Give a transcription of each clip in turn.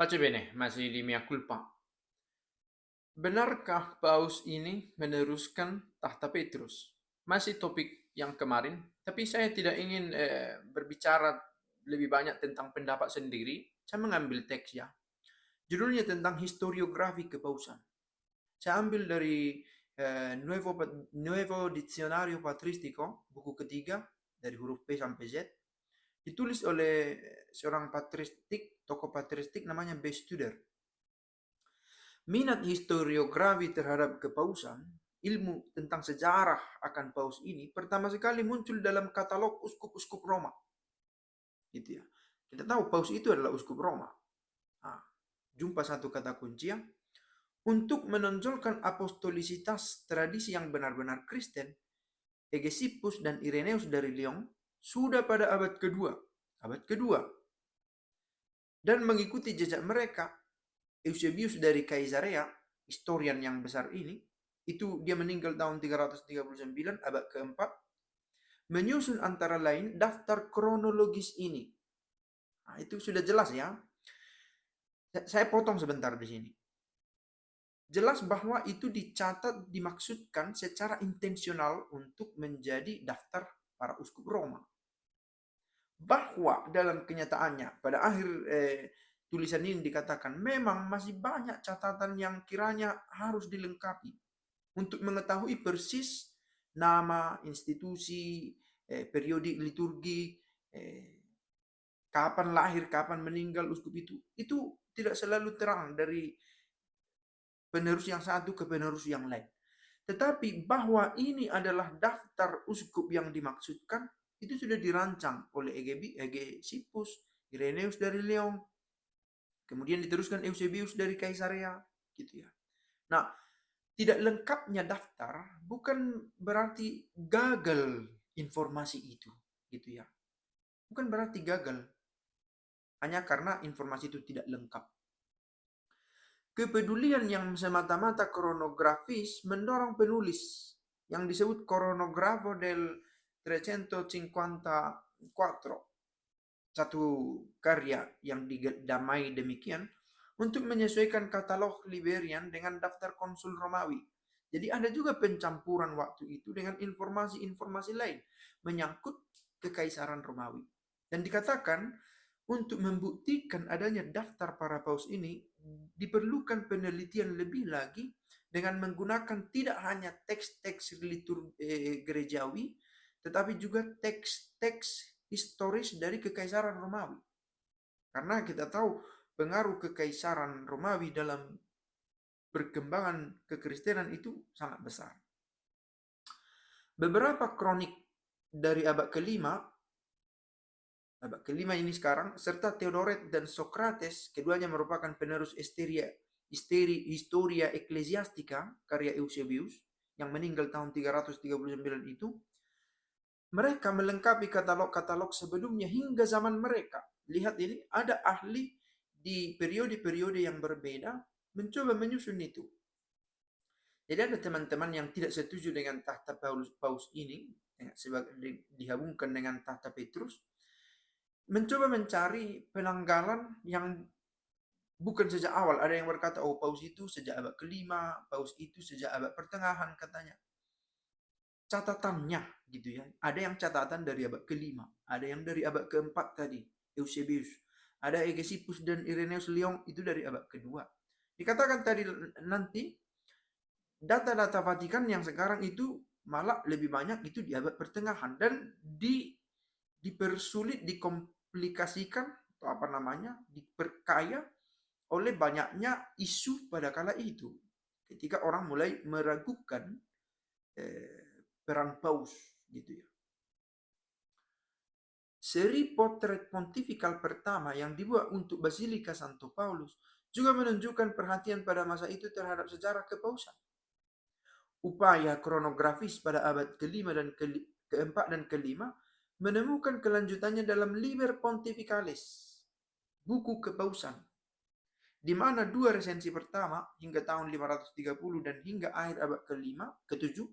Pace bene, masih di mea culpa. Benarkah Paus ini meneruskan tahta Petrus? Masih topik yang kemarin, tapi saya tidak ingin berbicara lebih banyak tentang pendapat sendiri. Saya mengambil teks ya. Judulnya tentang historiografi kepausan. Saya ambil dari Nuevo Dizionario Patristico, buku ketiga, dari huruf P sampai Z. Ditulis oleh seorang patristik, tokoh patristik namanya B. Studer. Minat historiografi terhadap kepausan, ilmu tentang sejarah akan paus ini pertama sekali muncul dalam katalog uskup-uskup Roma. Gitu ya. Kita tahu paus itu adalah uskup Roma. Nah, jumpa satu kata kunci ya. Untuk menonjolkan apostolisitas tradisi yang benar-benar Kristen, Hegesippus dan Irenaeus dari Lyon sudah pada abad kedua. Abad kedua. Dan mengikuti jejak mereka, Eusebius dari Kaisarea, historian yang besar ini, itu dia meninggal tahun 339, abad keempat, menyusun antara lain daftar kronologis ini. Nah, itu sudah jelas ya. Saya potong sebentar di sini. Jelas bahwa itu dicatat, dimaksudkan secara intensional untuk menjadi daftar para uskup Roma. Bahwa dalam kenyataannya, pada akhir tulisan ini dikatakan, memang masih banyak catatan yang kiranya harus dilengkapi untuk mengetahui persis nama, institusi, periode liturgi, kapan lahir, kapan meninggal uskup itu. Itu tidak selalu terang dari penerus yang satu ke penerus yang lain. Tetapi bahwa ini adalah daftar uskup yang dimaksudkan, itu sudah dirancang oleh Hegesippus, Irenaeus dari Lyon, kemudian diteruskan Eusebius dari Kaisarea, gitu ya. Nah, tidak lengkapnya daftar bukan berarti gagal informasi itu, gitu ya. Bukan berarti gagal, hanya karena informasi itu tidak lengkap. Kepedulian yang semata-mata kronografis mendorong penulis yang disebut Cronografo del 354, satu karya yang didamai demikian, untuk menyesuaikan katalog Liberian dengan daftar konsul Romawi. Jadi ada juga pencampuran waktu itu dengan informasi-informasi lain menyangkut kekaisaran Romawi. Dan dikatakan untuk membuktikan adanya daftar para paus ini diperlukan penelitian lebih lagi dengan menggunakan tidak hanya teks-teks gerejawi, tetapi juga teks-teks historis dari kekaisaran Romawi. Karena kita tahu pengaruh kekaisaran Romawi dalam perkembangan kekristenan itu sangat besar. Beberapa kronik dari abad kelima ini sekarang, serta Theodoret dan Socrates, keduanya merupakan penerus Historia Ecclesiastica, karya Eusebius, yang meninggal tahun 339 itu. Mereka melengkapi katalog-katalog sebelumnya hingga zaman mereka. Lihat ini, ada ahli di periode-periode yang berbeda mencoba menyusun itu. Jadi ada teman-teman yang tidak setuju dengan tahta Paus ini, dihubungkan dengan tahta Petrus, mencoba mencari penanggalan yang bukan sejak awal. Ada yang berkata, oh paus itu sejak abad kelima, paus itu sejak abad pertengahan katanya. Catatannya gitu ya. Ada yang catatan dari abad kelima, ada yang dari abad keempat tadi, Eusebius. Ada Hegesippus dan Irenaeus Lyon itu dari abad kedua. Dikatakan tadi nanti data-data Vatikan yang sekarang itu malah lebih banyak itu di abad pertengahan dan dipersulit, dikomplikasikan atau apa namanya, diperkaya oleh banyaknya isu pada kala itu. Ketika orang mulai meragukan peran paus gitu ya. Seri potret pontifikal pertama yang dibuat untuk Basilika Santo Paulus juga menunjukkan perhatian pada masa itu terhadap sejarah kepausan. Upaya kronografis pada abad kelima dan keempat dan kelima menemukan kelanjutannya dalam Liber Pontificalis, buku kepausan, di mana dua resensi pertama hingga tahun 530 dan hingga akhir abad kelima, ketujuh,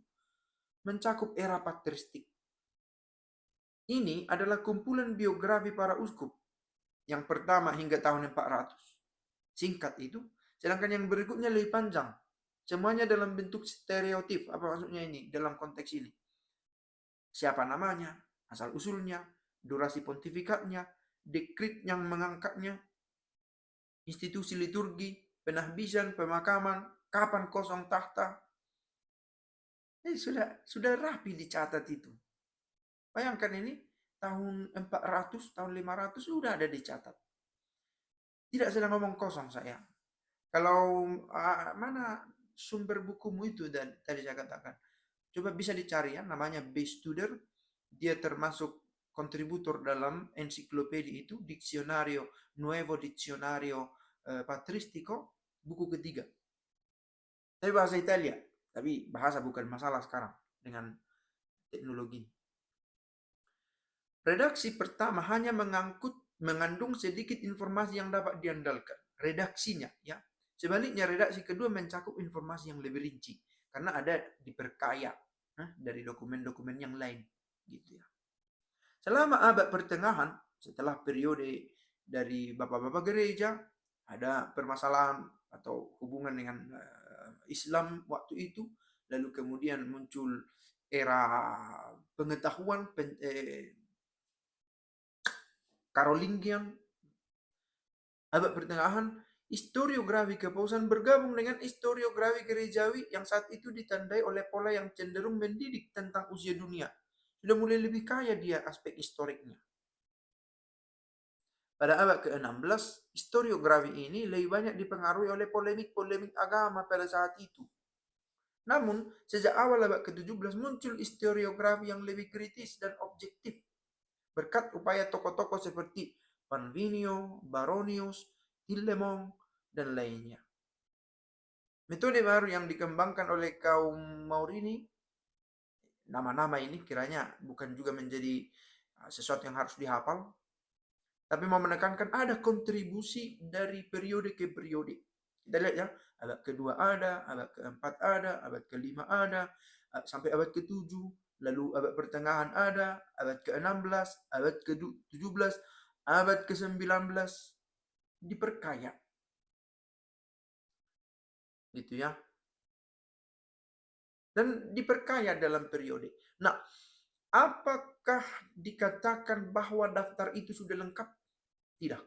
mencakup era patristik. Ini adalah kumpulan biografi para uskup yang pertama hingga tahun 400. singkat itu. Sedangkan yang berikutnya lebih panjang. Semuanya dalam bentuk stereotip. Apa maksudnya ini dalam konteks ini? Siapa namanya, asal-usulnya, durasi pontifikatnya, dekrit yang mengangkatnya, institusi liturgi, penahbisan, pemakaman, kapan kosong tahta. Sudah rapi dicatat itu. Bayangkan ini tahun 400, tahun 500 sudah ada dicatat. Tidak sedang ngomong kosong saya. Kalau mana sumber bukumu itu dan tadi saya katakan. Coba bisa dicari ya, namanya B. Studer. Dia termasuk kontributor dalam ensiklopedia itu, Diccionario Nuevo Diccionario Patristico, buku ketiga. Tapi bahasa Italia, tapi bahasa bukan masalah sekarang dengan teknologi. Redaksi pertama hanya mengandung sedikit informasi yang dapat diandalkan. Redaksinya, ya. Sebaliknya redaksi kedua mencakup informasi yang lebih rinci karena ada diperkaya dari dokumen-dokumen yang lain, gitu ya. Selama abad pertengahan, setelah periode dari bapak-bapak gereja, ada permasalahan atau hubungan dengan Islam waktu itu, lalu kemudian muncul era pengetahuan Karolingian, abad pertengahan, historiografi kepausan bergabung dengan historiografi gerejawi yang saat itu ditandai oleh pola yang cenderung mendidik tentang usia dunia. Sudah mulai lebih kaya dia aspek historiknya. Pada abad ke-16, historiografi ini lebih banyak dipengaruhi oleh polemik-polemik agama pada saat itu. Namun, sejak awal abad ke-17 muncul historiografi yang lebih kritis dan objektif berkat upaya tokoh-tokoh seperti Panvinio, Baronius, Hillemont, dan lainnya. Metode baru yang dikembangkan oleh kaum Maurini, nama-nama ini kiranya bukan juga menjadi sesuatu yang harus dihafal, tapi mau menekankan ada kontribusi dari periode ke periode. Kita lihat ya, abad kedua ada, abad keempat ada, abad kelima ada, sampai abad ketujuh, lalu abad pertengahan ada, abad ke-16, abad ke-17, abad ke-19, diperkaya. Gitu ya. Dan diperkaya dalam periode. Nah, apakah dikatakan bahwa daftar itu sudah lengkap? Tidak.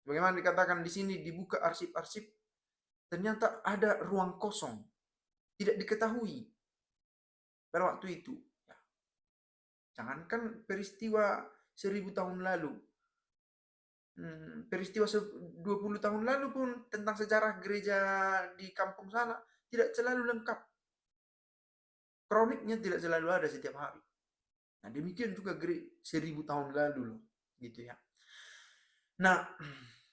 Bagaimana dikatakan di sini dibuka arsip-arsip, ternyata ada ruang kosong. Tidak diketahui pada waktu itu. Ya. Jangankan peristiwa 1000 tahun lalu. Peristiwa 20 tahun lalu pun tentang sejarah gereja di kampung sana tidak selalu lengkap. Kroniknya tidak selalu ada setiap hari. Nah, demikian juga 1000 tahun lalu loh, gitu ya. Nah,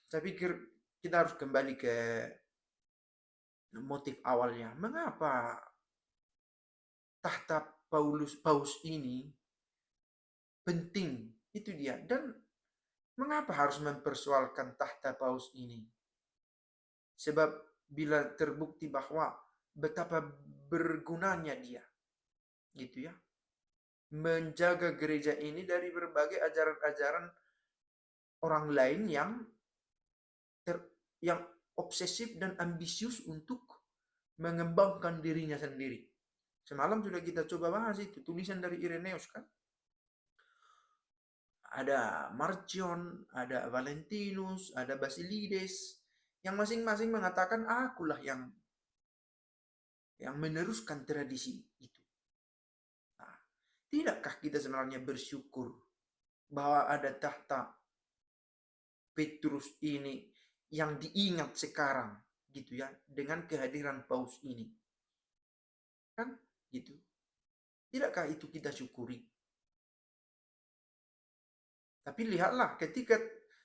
saya pikir kita harus kembali ke motif awalnya. Mengapa tahta Paus ini penting? Itu dia. Dan mengapa harus mempersoalkan tahta Paus ini? Sebab bila terbukti bahwa betapa bergunanya dia, gitu ya, menjaga gereja ini dari berbagai ajaran-ajaran orang lain yang obsesif dan ambisius untuk mengembangkan dirinya sendiri. Semalam sudah kita coba bahas itu, tulisan dari Irenaeus kan. Ada Marcion, ada Valentinus, ada Basilides, yang masing-masing mengatakan akulah yang meneruskan tradisi itu. Nah, tidakkah kita sebenarnya bersyukur bahwa ada tahta Petrus ini yang diingat sekarang, gitu ya, dengan kehadiran Paus ini? Kan gitu. Tidakkah itu kita syukuri? Tapi lihatlah ketika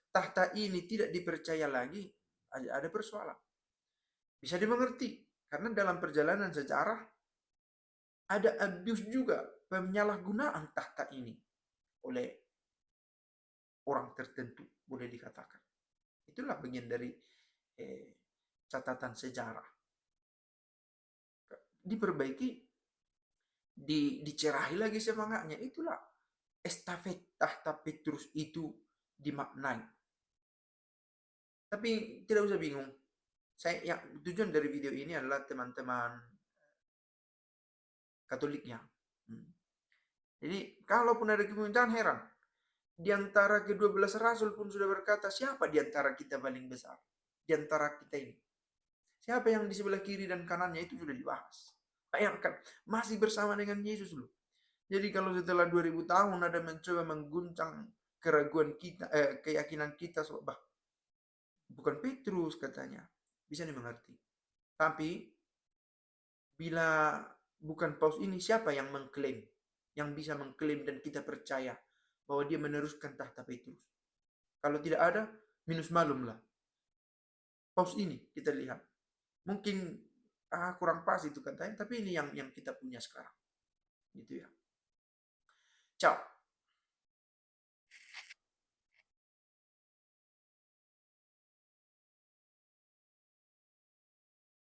tahta ini tidak dipercaya lagi, ada persoalan. Bisa dimengerti karena dalam perjalanan sejarah ada abuse juga, penyalahgunaan tahta ini oleh orang tertentu, boleh dikatakan. Itulah bagian dari catatan sejarah. Diperbaiki, dicerahi lagi semangatnya. Itulah estafet tahta Petrus itu dimaknai. Tapi tidak usah bingung. Tujuan dari video ini adalah teman-teman Katoliknya. Jadi kalaupun ada kebingungan, jangan heran. Di antara ke-12 rasul pun sudah berkata, siapa di antara kita paling besar? Di antara kita ini. Siapa yang di sebelah kiri dan kanannya itu sudah dibahas. Bayangkan, masih bersama dengan Yesus loh. Jadi kalau setelah 2000 tahun ada mencoba mengguncang keraguan kita, keyakinan kita, bukan Petrus katanya. Bisa dimengerti. Tapi bila bukan paus ini, siapa yang mengklaim? Yang bisa mengklaim dan kita percaya bahwa dia meneruskan tahta Petrus. Kalau tidak ada, minus malum lah. Paus ini kita lihat. Mungkin kurang pas itu katanya, tapi ini yang kita punya sekarang. Gitu ya. Ciao.